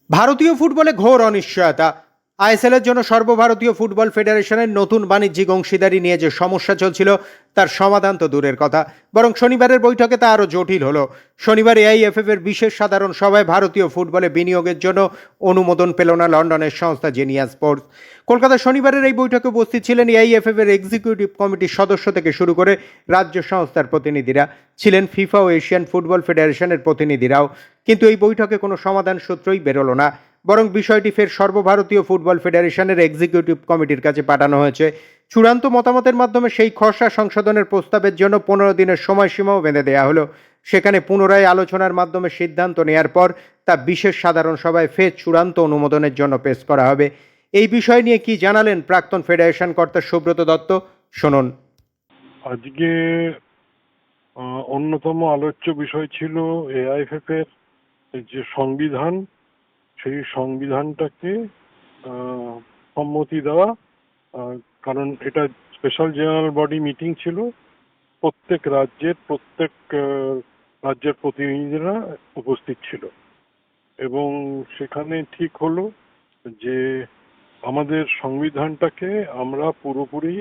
ভারতীয় ফুটবলে ঘোর অনিশ্চয়তা। আইএসএল এর জন্য সর্বভারতীয় ফুটবল ফেডারেশনের নতুন বাণিজ্যিক অংশীদারি নিয়ে যে সমস্যা চলছিল তার সমাধান তো দূরের কথা, বরং শনিবারের বৈঠকে তা আরও জটিল হলো। শনিবার এআইএফএফ এর বিশেষ সাধারণ সভায় ভারতীয় ফুটবলে বিনিয়োগের জন্য অনুমোদন পেল না লন্ডনের সংস্থা জিনিয়া স্পোর্টস। কলকাতা শনিবারের এই বৈঠকে উপস্থিত ছিলেন এআইএফএফ এর এক্সিকিউটিভ কমিটির সদস্য থেকে শুরু করে রাজ্য সংস্থার প্রতিনিধিরা, ছিলেন ফিফা ও এশিয়ান ফুটবল ফেডারেশনের প্রতিনিধিরাও। কিন্তু এই বৈঠকে কোনো সমাধান সূত্রই বেরোলো না, বরং বিষয়টি ফের সর্বভারতীয় ফুটবল ফেডারেশনের এক্সিকিউটিভ কমিটির কাছে পাঠানো হয়েছে। চূড়ান্ত মতামতের মাধ্যমে সেই খসড়া সংশোধনের প্রস্তাবের জন্য 15 দিনের সময়সীমাও বেঁধে দেওয়া হলো। সেখানে পুনরায় আলোচনার মাধ্যমে সিদ্ধান্ত নেয়ার পর তা বিশেষ সাধারণ সভায় ফের চূড়ান্ত অনুমোদনের জন্য পেশ করা হবে। এই বিষয় নিয়ে কি জানালেন প্রাক্তন ফেডারেশন কর্তা সুব্রত দত্ত, শুনুন। আজকে অন্যতম আলোচ্য বিষয় ছিল এআইএফএফ এর যে সংবিধান, সেই সংবিধানটাকে সম্মতি দেওয়া। কারণ এটা স্পেশাল জেনারেল বডি মিটিং ছিল, প্রত্যেক রাজ্যের প্রতিনিধিরা উপস্থিত ছিল এবং সেখানে ঠিক হলো যে আমাদের সংবিধানটাকে আমরা পুরোপুরি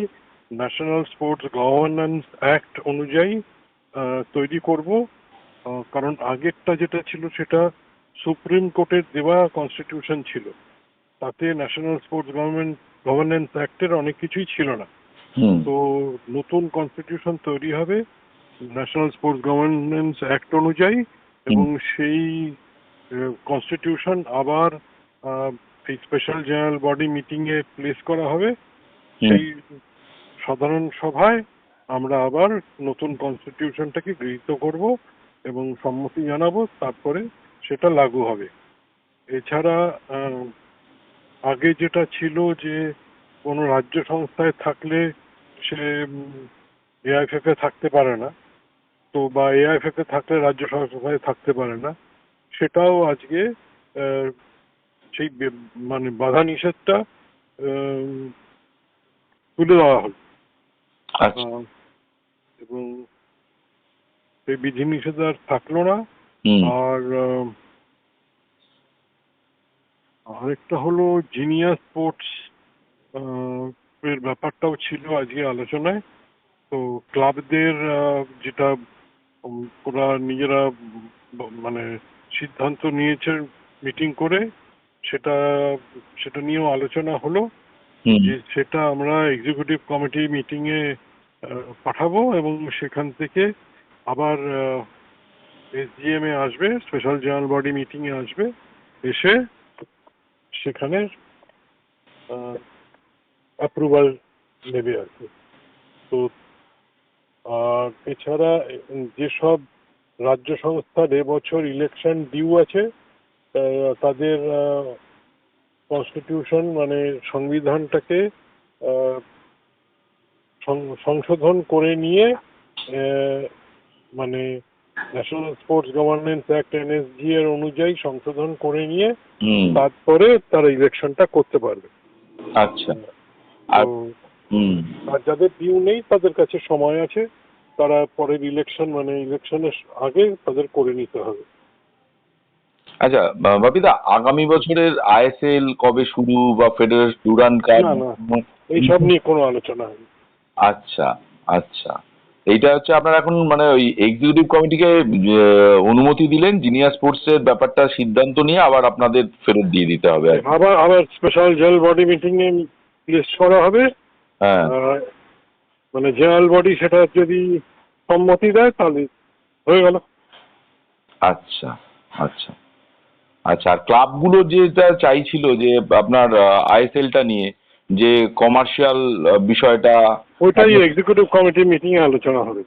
ন্যাশনাল স্পোর্টস গভর্নেন্স অ্যাক্ট অনুযায়ী তৈরি করব। কারণ আগেরটা যেটা ছিল সেটা সুপ্রিম কোর্টের দেওয়া কনস্টিটিউশন ছিল, তাতে ন্যাশনাল স্পোর্টস গভর্নেন্স অ্যাক্টের অনেক কিছুই ছিল না। তো নতুন কনস্টিটিউশন তৈরি হবে ন্যাশনাল স্পোর্টস গভর্নেন্স অ্যাক্ট অনুযায়ী, এবং সেই কনস্টিটিউশন আবার এই special general body meeting a place করা হবে। সেই সাধারণ সভায় আমরা আবার নতুন কনস্টিটিউশনটাকে গৃহীত করব এবং সম্মতি জানাবো, তারপরে সেটা লাগু হবে। এছাড়া আগে যেটা ছিল যে কোনো রাজ্য সংস্থায় থাকলে সে এআইএফএফ এ থাকতে পারে না, তো বা এআইএফএফ এ থাকলে রাজ্য সংস্থায় থাকতে পারে না, সেটাও আজকে সেই মানে বাধা নিষেধটা তুলে দেওয়া হল। এবং সেই বিধিনিষেধ আর থাকলো না। আর আরেকটা হলো জিনিয়া স্পোর্টস এর ব্যাপারটাও ছিল আজকে আলোচনায়। তো ক্লাবদের যেটা ওরা নিজেরা মানে সিদ্ধান্ত নিয়েছে মিটিং করে, সেটা নিয়েও আলোচনা হলো যে সেটা আমরা এক্সিকিউটিভ কমিটি মিটিং এ পাঠাবো এবং সেখান থেকে আবার এসজিএম এ আসবে, স্পেশাল জেনারেল বডি মিটিং এ আসবে, এসে সেখানে অ্যাপ্রুভাল নেবে আর কি। তো আর এছাড়া যেসব রাজ্য সংস্থার এবছর ইলেকশন ডিউ আছে, তাদের কনস্টিটিউশন মানে সংবিধানটাকে সংশোধন করে নিয়ে মানে national sports governance act NSG এর অনুযায়ী সংশোধন করে নিয়ে তারপরে তারা ইলেকশনটা করতে পারবে। আচ্ছা। আর যাদের ডিউ নেই তাদের কাছে সময় আছে, তারা পরের ইলেকশন মানে ইলেকশনের আগে তাদের করে নিতে হবে। আচ্ছা বাপিদা, আগামী বছরের আইএসএল কবে শুরু বা ফেডারেশন ডুরান্ড কাপ? না, এইসব নিয়ে কোনো আলোচনা হয়নি। আচ্ছা আচ্ছা, এইটা হচ্ছে আপনারা এখন মানে ওই এক্সিকিউটিভ কমিটিকে অনুমতি দিলেন, জিনিয়া স্পোর্টস এর ব্যাপারটা সিদ্ধান্ত নিয়ে আবার আপনাদের ফেরত দিয়ে দিতে হবে। আবার স্পেশাল জেনারেল বডি মিটিং এ লিস্ট করা হবে। হ্যাঁ, মানে জেনারেল বডি সেটা যদি সম্মতি দেয় তাহলে হয়ে গেল। আচ্ছা আচ্ছা আচ্ছা। আর ক্লাবগুলো যেটা চাইছিল যে আপনার আইএসএলটা নিয়ে যে কমার্শিয়াল বিষয়টা, ওইটাই এক্সিকিউটিভ কমিটি মিটিং এ আলোচনা হবে।